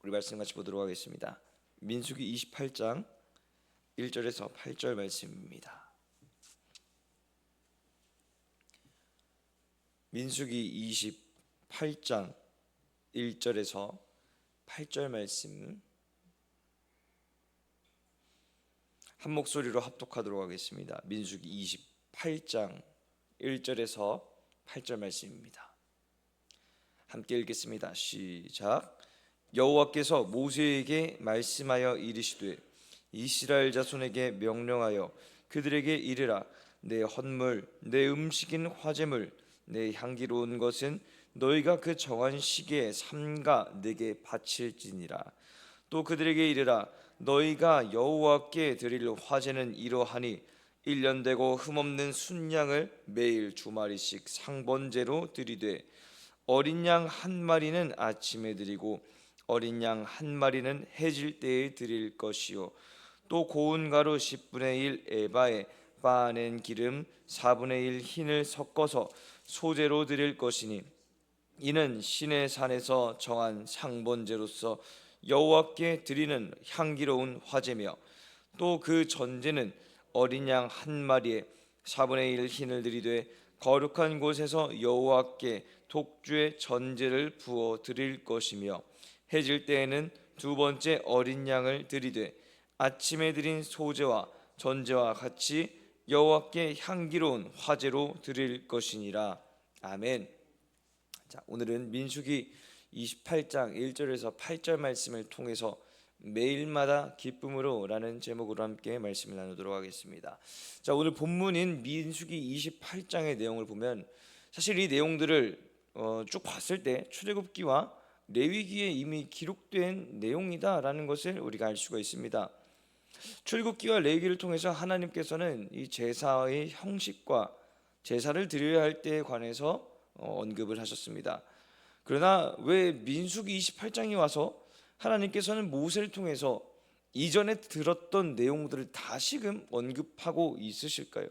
우리 말씀 같이 보도록 하겠습니다. 민수기 28장 1절에서 8절 말씀입니다. 민수기 28장 1절에서 8절 말씀 한 목소리로 합독하도록 하겠습니다. 민수기 28장 1절에서 8절 말씀입니다. 함께 읽겠습니다. 시작. 여호와께서 모세에게 말씀하여 이르시되 이스라엘 자손에게 명령하여 그들에게 이르라. 내 헌물 내 음식인 화제물 내 향기로운 것은 너희가 그 정한 시기에 삼가 내게 바칠지니라. 또 그들에게 이르라. 너희가 여호와께 드릴 화제는 이러하니 1년 되고 흠없는 순양을 매일 2마리씩 상번제로 드리되 어린 양 1마리는 아침에 드리고 어린 양 1마리는 해질 때에 드릴 것이요 또 고운 가루 10분의 1 에바에 빻아낸 기름 4분의 1 흰을 섞어서 소제로 드릴 것이니 이는 신의 산에서 정한 상번제로서 여호와께 드리는 향기로운 화제며 또 그 전제는 어린 양 1마리에 4분의 1 흰을 드리되 거룩한 곳에서 여호와께 독주의 전제를 부어 드릴 것이며 해질 때에는 2번째 어린 양을 드리되 아침에 드린 소제와 전제와 같이 여호와께 향기로운 화제로 드릴 것이니라. 아멘. 자, 오늘은 민수기 28장 1절에서 8절 말씀을 통해서 매일마다 기쁨으로 라는 제목으로 함께 말씀을 나누도록 하겠습니다. 자, 오늘 본문인 민수기 28장의 내용을 보면 사실 이 내용들을 쭉 봤을 때 출애굽기와 레위기에 이미 기록된 내용이다라는 것을 우리가 알 수가 있습니다. 출애굽기와 레위기를 통해서 하나님께서는 이 제사의 형식과 제사를 드려야 할 때에 관해서 언급을 하셨습니다. 그러나 왜 민수기 28장에 와서 하나님께서는 모세를 통해서 이전에 들었던 내용들을 다시금 언급하고 있으실까요?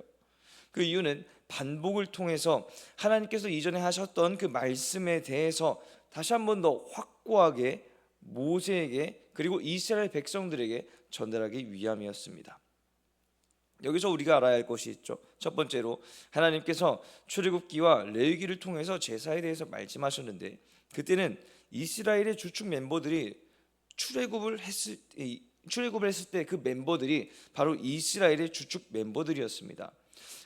그 이유는 반복을 통해서 하나님께서 이전에 하셨던 그 말씀에 대해서 다시 한 번 더 확고하게 모세에게 그리고 이스라엘 백성들에게 전달하기 위함이었습니다. 여기서 우리가 알아야 할 것이 있죠. 첫 번째로 하나님께서 출애굽기와 레위기를 통해서 제사에 대해서 말씀하셨는데 그때는 이스라엘의 주축 멤버들이 출애굽을 했을 때 그 멤버들이 바로 이스라엘의 주축 멤버들이었습니다.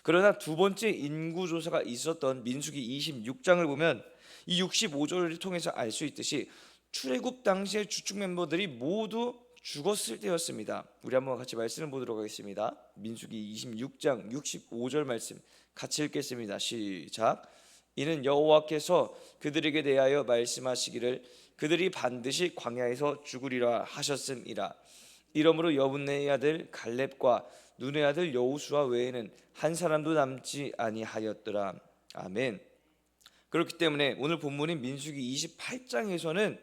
그러나 두 번째 인구조사가 있었던 민수기 26장을 보면 이 65절을 통해서 알 수 있듯이 출애굽 당시의 주축 멤버들이 모두 죽었을 때였습니다. 우리 한번 같이 말씀을 보도록 하겠습니다. 민수기 26장 65절 말씀 같이 읽겠습니다. 시작. 이는 여호와께서 그들에게 대하여 말씀하시기를 그들이 반드시 광야에서 죽으리라 하셨음이라. 이러므로 여분네의 아들 갈렙과 눈의 아들 여호수아 외에는 한 사람도 남지 아니하였더라. 아멘. 그렇기 때문에 오늘 본문인 민수기 28장에서는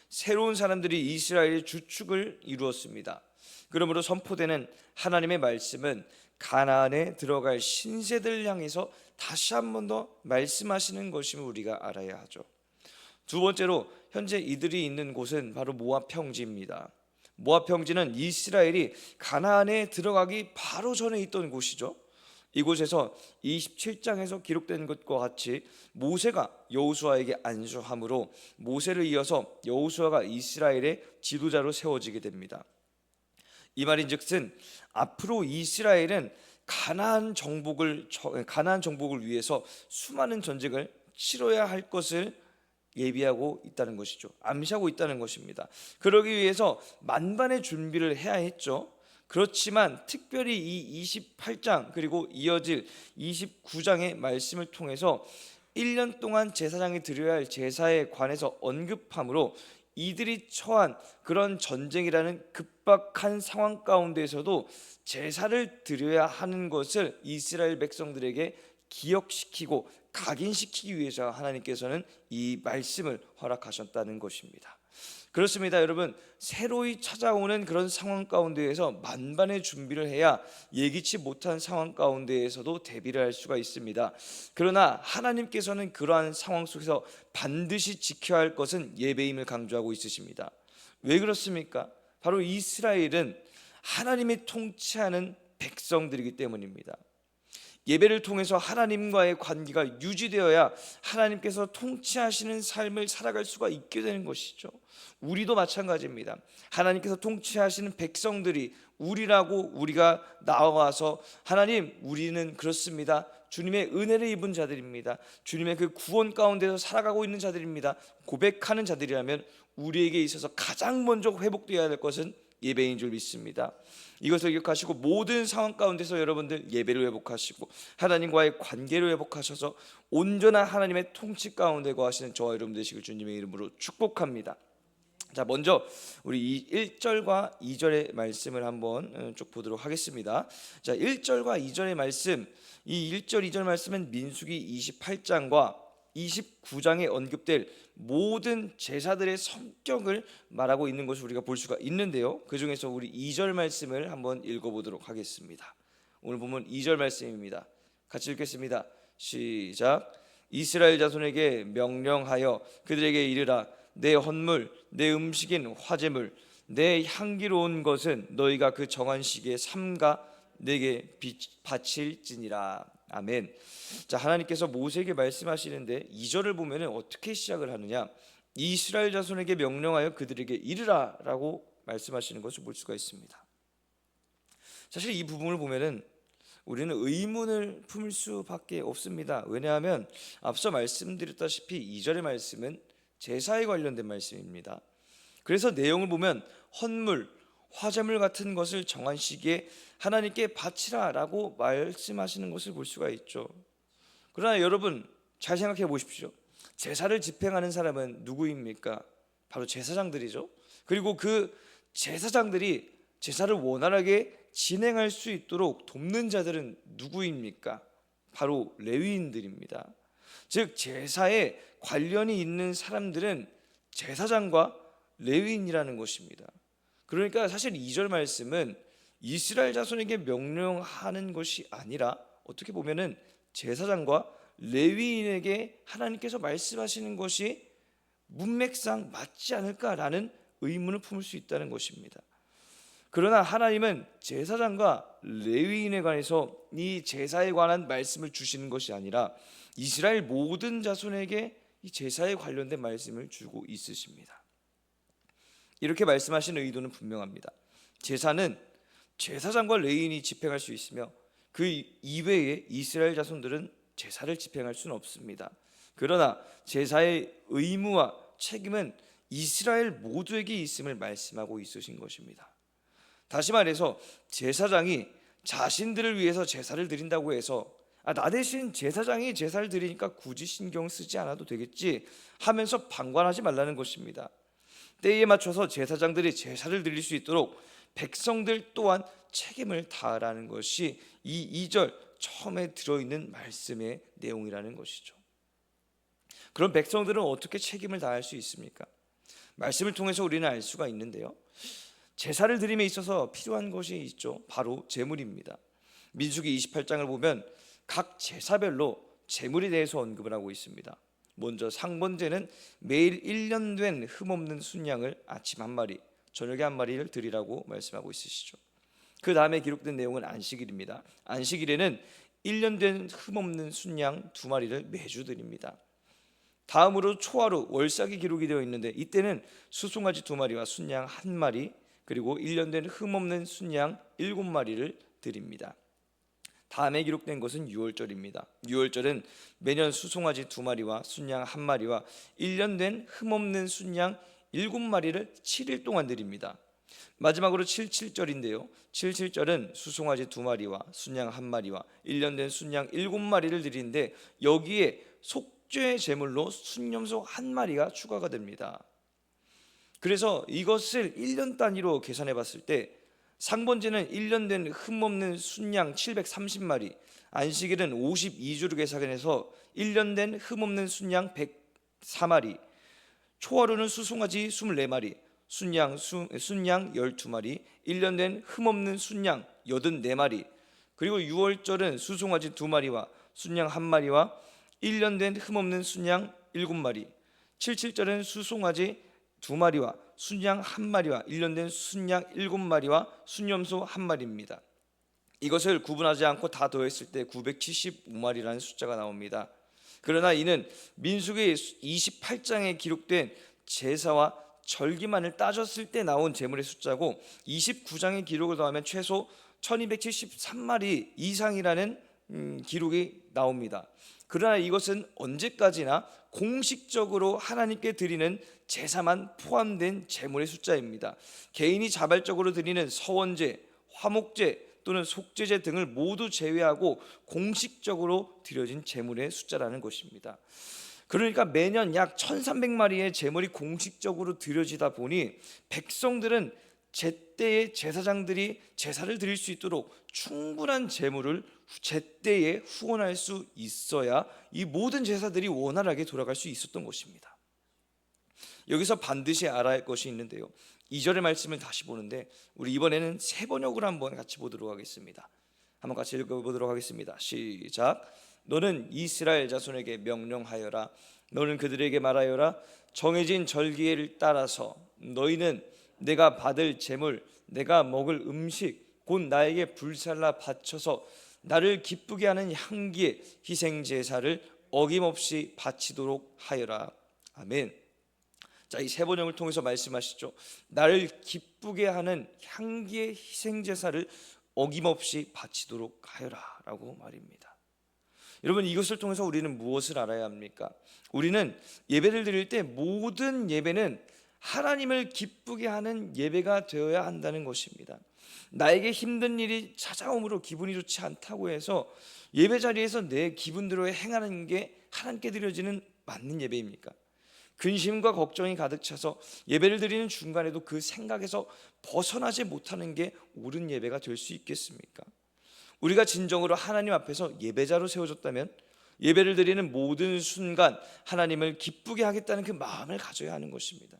새로운 사람들이 이스라엘의 주축을 이루었습니다. 그러므로 선포되는 하나님의 말씀은 가나안에 들어갈 신세대를 향해서 다시 한 번 더 말씀하시는 것임을 우리가 알아야 하죠. 두 번째로 현재 이들이 있는 곳은 바로 모압 평지입니다. 모압 평지는 이스라엘이 가나안에 들어가기 바로 전에 있던 곳이죠. 이곳에서 27장에서 기록된 것과 같이 모세가 여호수아에게 안수함으로 모세를 이어서 여호수아가 이스라엘의 지도자로 세워지게 됩니다. 이 말인즉슨 앞으로 이스라엘은 가나안 정복을 위해서 수많은 전쟁을 치러야 할 것을 예비하고 있다는 것이죠. 암시하고 있다는 것입니다. 그러기 위해서 만반의 준비를 해야 했죠. 그렇지만 특별히 이 28장 그리고 이어질 29장의 말씀을 통해서 1년 동안 제사장이 드려야 할 제사에 관해서 언급함으로 이들이 처한 그런 전쟁이라는 급박한 상황 가운데에서도 제사를 드려야 하는 것을 이스라엘 백성들에게 기억시키고 각인시키기 위해서 하나님께서는 이 말씀을 허락하셨다는 것입니다. 그렇습니다. 여러분, 새로이 찾아오는 그런 상황 가운데에서 만반의 준비를 해야 예기치 못한 상황 가운데에서도 대비를 할 수가 있습니다. 그러나 하나님께서는 그러한 상황 속에서 반드시 지켜야 할 것은 예배임을 강조하고 있으십니다. 왜 그렇습니까? 바로 이스라엘은 하나님이 통치하는 백성들이기 때문입니다. 예배를 통해서 하나님과의 관계가 유지되어야 하나님께서 통치하시는 삶을 살아갈 수가 있게 되는 것이죠. 우리도 마찬가지입니다. 하나님께서 통치하시는 백성들이 우리라고 우리가 나와서 하나님, 우리는 그렇습니다, 주님의 은혜를 입은 자들입니다, 주님의 그 구원 가운데서 살아가고 있는 자들입니다, 고백하는 자들이라면 우리에게 있어서 가장 먼저 회복되어야 할 것은 예배인 줄 믿습니다. 이것을 기억하시고 모든 상황 가운데서 여러분들 예배를 회복하시고 하나님과의 관계를 회복하셔서 온전한 하나님의 통치 가운데 거하시는 저와 여러분 되시길 주님의 이름으로 축복합니다. 자, 먼저 우리 이 1절과 2절의 말씀을 한번 쭉 보도록 하겠습니다. 자, 1절과 2절의 말씀, 이 1절 2절 말씀은 민수기 28장과 29장에 언급될 모든 제사들의 성격을 말하고 있는 것을 우리가 볼 수가 있는데요, 그 중에서 우리 2절 말씀을 한번 읽어보도록 하겠습니다. 오늘 보면 2절 말씀입니다. 같이 읽겠습니다. 시작. 이스라엘 자손에게 명령하여 그들에게 이르라. 내 헌물, 내 음식인 화제물, 내 향기로운 것은 너희가 그 정한 시기에 삼가 내게 바칠지니라. 아멘. 자, 하나님께서 모세에게 말씀하시는데 2절을 보면은 어떻게 시작을 하느냐? 이스라엘 자손에게 명령하여 그들에게 이르라 라고 말씀하시는 것을 볼 수가 있습니다. 사실 이 부분을 보면은 우리는 의문을 품을 수밖에 없습니다. 왜냐하면 앞서 말씀드렸다시피 2절의 말씀은 제사에 관련된 말씀입니다. 그래서 내용을 보면 헌물, 화제물 같은 것을 정한 시기에 하나님께 바치라 라고 말씀하시는 것을 볼 수가 있죠. 그러나 여러분 잘 생각해 보십시오. 제사를 집행하는 사람은 누구입니까? 바로 제사장들이죠. 그리고 그 제사장들이 제사를 원활하게 진행할 수 있도록 돕는 자들은 누구입니까? 바로 레위인들입니다. 즉 제사에 관련이 있는 사람들은 제사장과 레위인이라는 것입니다. 그러니까 사실 2절 말씀은 이스라엘 자손에게 명령하는 것이 아니라 어떻게 보면은 제사장과 레위인에게 하나님께서 말씀하시는 것이 문맥상 맞지 않을까라는 의문을 품을 수 있다는 것입니다. 그러나 하나님은 제사장과 레위인에 관해서 이 제사에 관한 말씀을 주시는 것이 아니라 이스라엘 모든 자손에게 이 제사에 관련된 말씀을 주고 있으십니다. 이렇게 말씀하시는 의도는 분명합니다. 제사는 제사장과 레위인이 집행할 수 있으며 그 이외에 이스라엘 자손들은 제사를 집행할 수는 없습니다. 그러나 제사의 의무와 책임은 이스라엘 모두에게 있음을 말씀하고 있으신 것입니다. 다시 말해서 제사장이 자신들을 위해서 제사를 드린다고 해서 나 대신 제사장이 제사를 드리니까 굳이 신경 쓰지 않아도 되겠지 하면서 방관하지 말라는 것입니다. 때에 맞춰서 제사장들이 제사를 드릴 수 있도록 백성들 또한 책임을 다하라는 것이 이 2절 처음에 들어있는 말씀의 내용이라는 것이죠. 그럼 백성들은 어떻게 책임을 다할 수 있습니까? 말씀을 통해서 우리는 알 수가 있는데요, 제사를 드림에 있어서 필요한 것이 있죠. 바로 제물입니다. 민수기 28장을 보면 각 제사별로 제물에 대해서 언급을 하고 있습니다. 먼저 상번제는 매일 1년 된 흠없는 순양을 아침 한 마리, 저녁에 한 마리를 드리라고 말씀하고 있으시죠. 그 다음에 기록된 내용은 안식일입니다. 안식일에는 1년 된 흠없는 순양 2마리를 매주 드립니다. 다음으로 초하루, 월삭이 기록이 되어 있는데 이때는 수송아지 2마리와 순양 1마리, 그리고 1년 된 흠없는 순양 7마리를 드립니다. 다음에 기록된 것은 유월절입니다. 유월절은 매년 수송아지 2마리와 순양 1마리와 1년 된 흠없는 순양 7마리를 7일 동안 드립니다. 마지막으로 77절인데요, 77절은 수송아지 2마리와 순양 1마리와 1년 된 순양 7마리를 드리는데 여기에 속죄 제물로 순염소 1마리가 추가가 됩니다. 그래서 이것을 1년 단위로 계산해 봤을 때 상번제는 1년 된 흠없는 순양 730마리, 안식일은 52주로 계산해서 1년 된 흠없는 순양 104마리, 초하루는 수송아지 24마리, 순양 12마리, 1년 된 흠없는 순양 84마리, 그리고 유월절은 수송아지 2마리와 순양 1마리와 1년 된 흠없는 순양 7마리, 77절은 수송아지 2마리와 순양 1마리와 1년 된 순양 7마리와 순염소 1마리입니다. 이것을 구분하지 않고 다 더했을 때 975마리라는 숫자가 나옵니다. 그러나 이는 민수기 28장에 기록된 제사와 절기만을 따졌을 때 나온 제물의 숫자고 29장의 기록을 더하면 최소 1273마리 이상이라는 기록이 나옵니다. 그러나 이것은 언제까지나 공식적으로 하나님께 드리는 제사만 포함된 제물의 숫자입니다. 개인이 자발적으로 드리는 서원제, 화목제 또는 속죄제 등을 모두 제외하고 공식적으로 드려진 제물의 숫자라는 것입니다. 그러니까 매년 약 1300마리의 제물이 공식적으로 드려지다 보니 백성들은 제때에 제사장들이 제사를 드릴 수 있도록 충분한 제물을 제때에 후원할 수 있어야 이 모든 제사들이 원활하게 돌아갈 수 있었던 것입니다. 여기서 반드시 알아야 할 것이 있는데요, 2절의 말씀을 다시 보는데 우리 이번에는 세 번역으로 한번 같이 보도록 하겠습니다. 한번 같이 읽어보도록 하겠습니다. 시작. 너는 이스라엘 자손에게 명령하여라. 너는 그들에게 말하여라. 정해진 절기를 따라서 너희는 내가 받을 제물, 내가 먹을 음식, 곧 나에게 불살라 바쳐서 나를 기쁘게 하는 향기의 희생 제사를 어김없이 바치도록 하여라. 아멘. 자, 이 세 번역을 통해서 말씀하시죠. 나를 기쁘게 하는 향기의 희생 제사를 어김없이 바치도록 하여라라고 말입니다. 여러분, 이것을 통해서 우리는 무엇을 알아야 합니까? 우리는 예배를 드릴 때 모든 예배는 하나님을 기쁘게 하는 예배가 되어야 한다는 것입니다. 나에게 힘든 일이 찾아오므로 기분이 좋지 않다고 해서 예배 자리에서 내 기분대로 행하는 게 하나님께 드려지는 맞는 예배입니까? 근심과 걱정이 가득 차서 예배를 드리는 중간에도 그 생각에서 벗어나지 못하는 게 옳은 예배가 될 수 있겠습니까? 우리가 진정으로 하나님 앞에서 예배자로 세워졌다면 예배를 드리는 모든 순간 하나님을 기쁘게 하겠다는 그 마음을 가져야 하는 것입니다.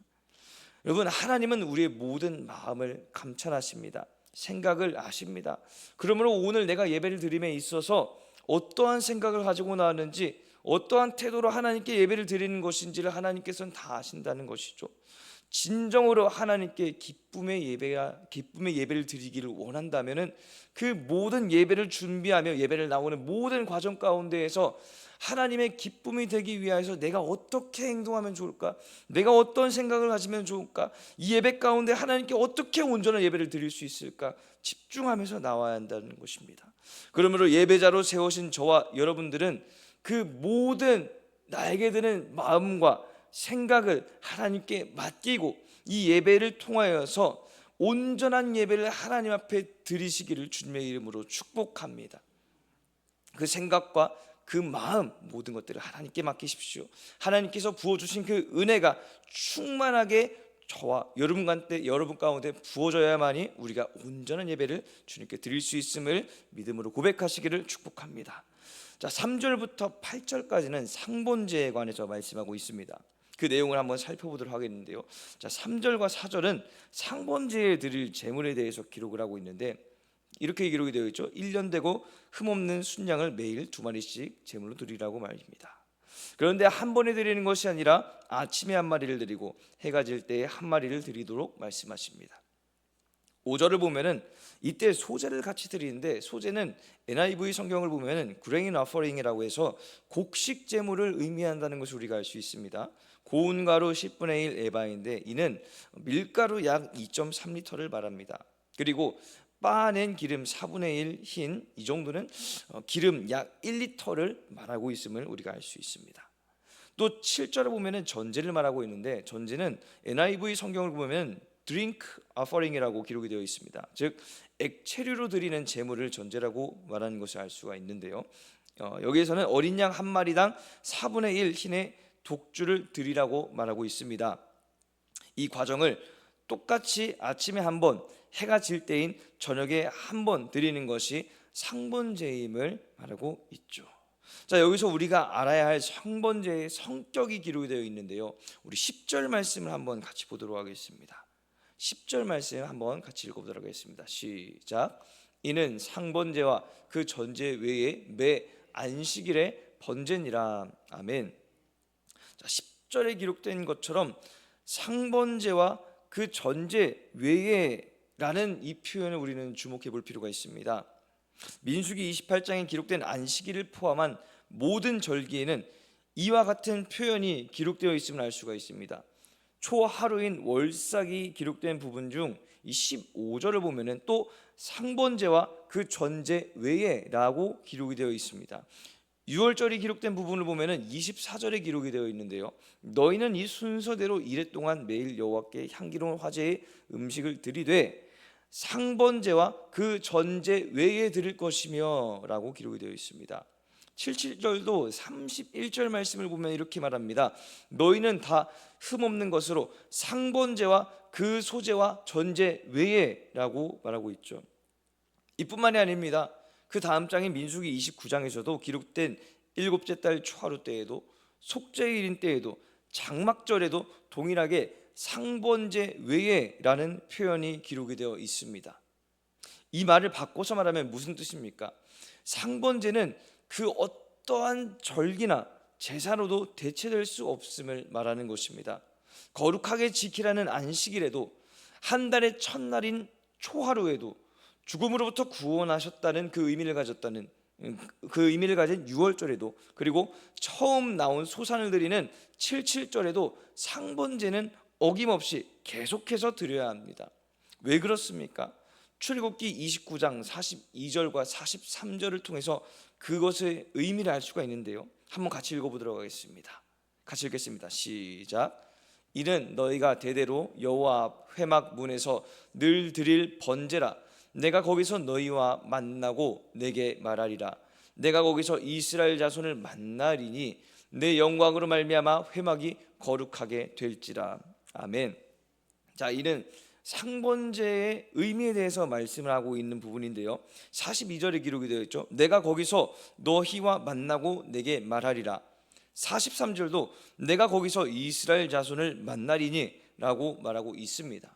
여러분, 하나님은 우리의 모든 마음을 감찰하십니다. 생각을 아십니다. 그러므로 오늘 내가 예배를 드림에 있어서 어떠한 생각을 가지고 나왔는지, 어떠한 태도로 하나님께 예배를 드리는 것인지를 하나님께서는 다 아신다는 것이죠. 진정으로 하나님께 기쁨의 예배를 드리기를 원한다면은 그 모든 예배를 준비하며 예배를 나오는 모든 과정 가운데에서 하나님의 기쁨이 되기 위해서 내가 어떻게 행동하면 좋을까? 내가 어떤 생각을 가지면 좋을까? 이 예배 가운데 하나님께 어떻게 온전한 예배를 드릴 수 있을까? 집중하면서 나와야 한다는 것입니다. 그러므로 예배자로 세우신 저와 여러분들은 그 모든 나에게 드는 마음과 생각을 하나님께 맡기고 이 예배를 통하여서 온전한 예배를 하나님 앞에 드리시기를 주님의 이름으로 축복합니다. 그 생각과 그 마음, 모든 것들을 하나님께 맡기십시오. 하나님께서 부어주신 그 은혜가 충만하게 저와 여러분 가운데 부어져야만이 우리가 온전한 예배를 주님께 드릴 수 있음을 믿음으로 고백하시기를 축복합니다. 자, 3절부터 8절까지는 상번제에 관해서 말씀하고 있습니다. 그 내용을 한번 살펴보도록 하겠는데요, 자, 3절과 4절은 상번제에 드릴 제물에 대해서 기록을 하고 있는데 이렇게 기록이 되어 있죠. 1년 되고 흠없는 순양을 매일 2마리씩 제물로 드리라고 말입니다. 그런데 한 번에 드리는 것이 아니라 아침에 1마리를 드리고 해가 질 때에 1마리를 드리도록 말씀하십니다. 5절을 보면은 이때 소제를 같이 드리는데, 소제는 NIV 성경을 보면은 grain offering이라고 해서 곡식 제물을 의미한다는 것을 우리가 알 수 있습니다. 고운 가루 10분의 1 에바인데 이는 밀가루 약 2.3리터를 말합니다. 그리고 빻아낸 기름 4분의 1 흰, 이 정도는 기름 약 1리터를 말하고 있음을 우리가 알 수 있습니다. 또 7절에 보면은 전제를 말하고 있는데, 전제는 NIV 성경을 보면 drink offering이라고 기록이 되어 있습니다. 즉 액체류로 드리는 제물을 전제라고 말하는 것을 알 수가 있는데요, 여기에서는 어린 양 1마리당 4분의 1 흰의 독주를 드리라고 말하고 있습니다. 이 과정을 똑같이 아침에 한 번, 해가 질 때인 저녁에 한 번 드리는 것이 상번제임을 말하고 있죠. 자, 여기서 우리가 알아야 할 상번제의 성격이 기록이 되어 있는데요, 우리 10절 말씀을 한번 같이 보도록 하겠습니다. 10절 말씀 한번 같이 읽어보도록 하겠습니다. 시작. 이는 상번제와 그 전제 외에 매 안식일에 번제니라. 아멘. 자, 10절에 기록된 것처럼 상번제와 그 전제 외에라는 이 표현을 우리는 주목해 볼 필요가 있습니다. 민수기 28장에 기록된 안식일을 포함한 모든 절기에는 이와 같은 표현이 기록되어 있음을 알 수가 있습니다. 초하루인 월삭이 기록된 부분 중 이 15절을 보면은 또 상번제와 그 전제 외에라고 기록이 되어 있습니다. 유월절이 기록된 부분을 보면은 24절에 기록이 되어 있는데요. 너희는 이 순서대로 이레 동안 매일 여호와께 향기로운 화제의 음식을 드리되 상번제와 그 전제 외에 드릴 것이며 라고 기록이 되어 있습니다. 77절도 31절 말씀을 보면 이렇게 말합니다. 너희는 다 흠없는 것으로 상번제와 그 소제와 전제 외에 라고 말하고 있죠. 이뿐만이 아닙니다. 그 다음 장인 민수기 29장에서도 기록된 일곱째 달 초하루 때에도 속죄일인 때에도 장막절에도 동일하게 상번제 외에라는 표현이 기록이 되어 있습니다. 이 말을 바꿔서 말하면 무슨 뜻입니까? 상번제는 그 어떠한 절기나 제사로도 대체될 수 없음을 말하는 것입니다. 거룩하게 지키라는 안식일에도 한 달의 첫날인 초하루에도 죽음으로부터 구원하셨다는 그 의미를 가진 유월절에도 그리고 처음 나온 소산을 드리는 77절에도 상번제는 어김없이 계속해서 드려야 합니다. 왜 그렇습니까? 출애굽기 29장 42절과 43절을 통해서 그것의 의미를 알 수가 있는데요. 한번 같이 읽어보도록 하겠습니다. 같이 읽겠습니다. 시작. 이는 너희가 대대로 여호와 앞 회막 문에서 늘 드릴 번제라. 내가 거기서 너희와 만나고 내게 말하리라. 내가 거기서 이스라엘 자손을 만나리니 내 영광으로 말미암아 회막이 거룩하게 될지라. 아멘. 자, 이는 상번제의 의미에 대해서 말씀을 하고 있는 부분인데요. 42절에 기록이 되어 있죠. 내가 거기서 너희와 만나고 내게 말하리라. 43절도 내가 거기서 이스라엘 자손을 만나리니 라고 말하고 있습니다.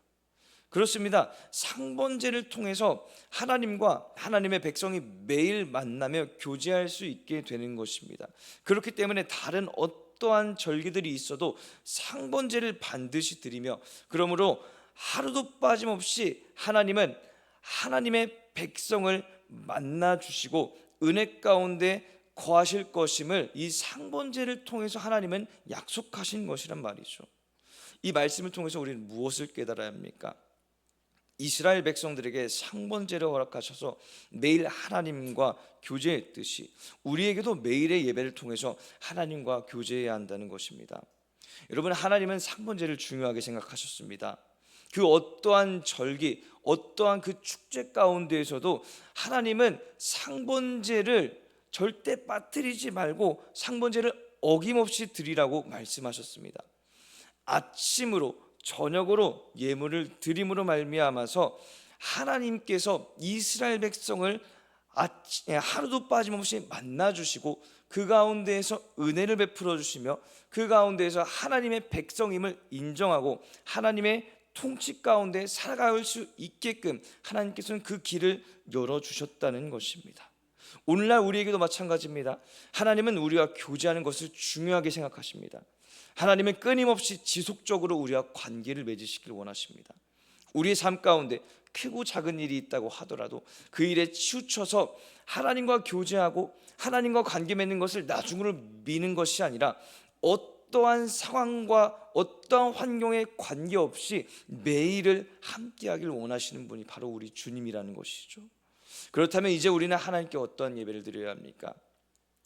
그렇습니다. 상번제를 통해서 하나님과 하나님의 백성이 매일 만나며 교제할 수 있게 되는 것입니다. 그렇기 때문에 다른 어떠한 절기들이 있어도 상번제를 반드시 드리며, 그러므로 하루도 빠짐없이 하나님은 하나님의 백성을 만나 주시고 은혜 가운데 거하실 것임을 이 상번제를 통해서 하나님은 약속하신 것이란 말이죠. 이 말씀을 통해서 우리는 무엇을 깨달아야 합니까? 이스라엘 백성들에게 상번제를 허락하셔서 매일 하나님과 교제했듯이 우리에게도 매일의 예배를 통해서 하나님과 교제해야 한다는 것입니다. 여러분, 하나님은 상번제를 중요하게 생각하셨습니다. 그 어떠한 절기, 어떠한 그 축제 가운데에서도 하나님은 상번제를 절대 빠뜨리지 말고 상번제를 어김없이 드리라고 말씀하셨습니다. 아침으로 저녁으로 예물을 드림으로 말미암아서 하나님께서 이스라엘 백성을 하루도 빠짐없이 만나주시고 그 가운데에서 은혜를 베풀어 주시며 그 가운데에서 하나님의 백성임을 인정하고 하나님의 통치 가운데 살아갈 수 있게끔 하나님께서는 그 길을 열어주셨다는 것입니다. 오늘날 우리에게도 마찬가지입니다. 하나님은 우리와 교제하는 것을 중요하게 생각하십니다. 하나님은 끊임없이 지속적으로 우리와 관계를 맺으시길 원하십니다. 우리의 삶 가운데 크고 작은 일이 있다고 하더라도 그 일에 치우쳐서 하나님과 교제하고 하나님과 관계 맺는 것을 나중으로 미는 것이 아니라 어떠한 상황과 어떠한 환경에 관계없이 매일을 함께하길 원하시는 분이 바로 우리 주님이라는 것이죠. 그렇다면 이제 우리는 하나님께 어떠한 예배를 드려야 합니까?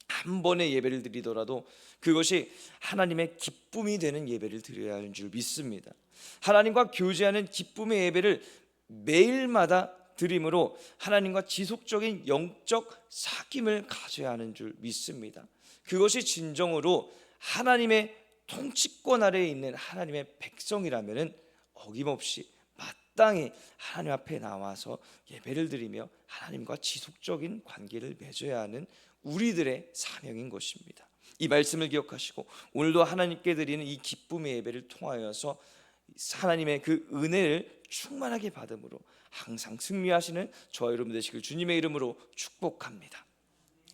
한 번의 예배를 드리더라도 그것이 하나님의 기쁨이 되는 예배를 드려야 하는 줄 믿습니다. 하나님과 교제하는 기쁨의 예배를 매일마다 드림으로 하나님과 지속적인 영적 사귐을 가져야 하는 줄 믿습니다. 그것이 진정으로 하나님의 통치권 아래에 있는 하나님의 백성이라면 어김없이 마땅히 하나님 앞에 나와서 예배를 드리며 하나님과 지속적인 관계를 맺어야 하는 우리들의 사명인 것입니다. 이 말씀을 기억하시고 오늘도 하나님께 드리는 이 기쁨의 예배를 통하여서 하나님의 그 은혜를 충만하게 받음으로 항상 승리하시는 저와 여러분 되시길 주님의 이름으로 축복합니다.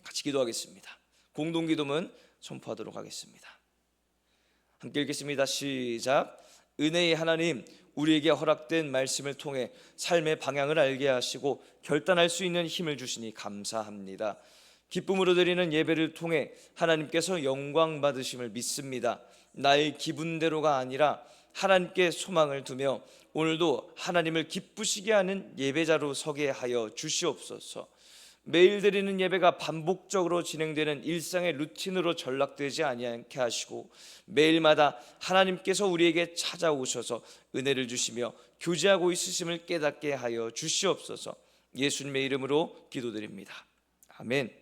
같이 기도하겠습니다. 공동기도문 선포하도록 하겠습니다. 함께 읽겠습니다. 시작. 은혜의 하나님, 우리에게 허락된 말씀을 통해 삶의 방향을 알게 하시고 결단할 수 있는 힘을 주시니 감사합니다. 기쁨으로 드리는 예배를 통해 하나님께서 영광 받으심을 믿습니다. 나의 기분대로가 아니라 하나님께 소망을 두며 오늘도 하나님을 기쁘시게 하는 예배자로 서게 하여 주시옵소서. 매일 드리는 예배가 반복적으로 진행되는 일상의 루틴으로 전락되지 아니하게 하시고 매일마다 하나님께서 우리에게 찾아오셔서 은혜를 주시며 교제하고 있으심을 깨닫게 하여 주시옵소서. 예수님의 이름으로 기도드립니다. 아멘.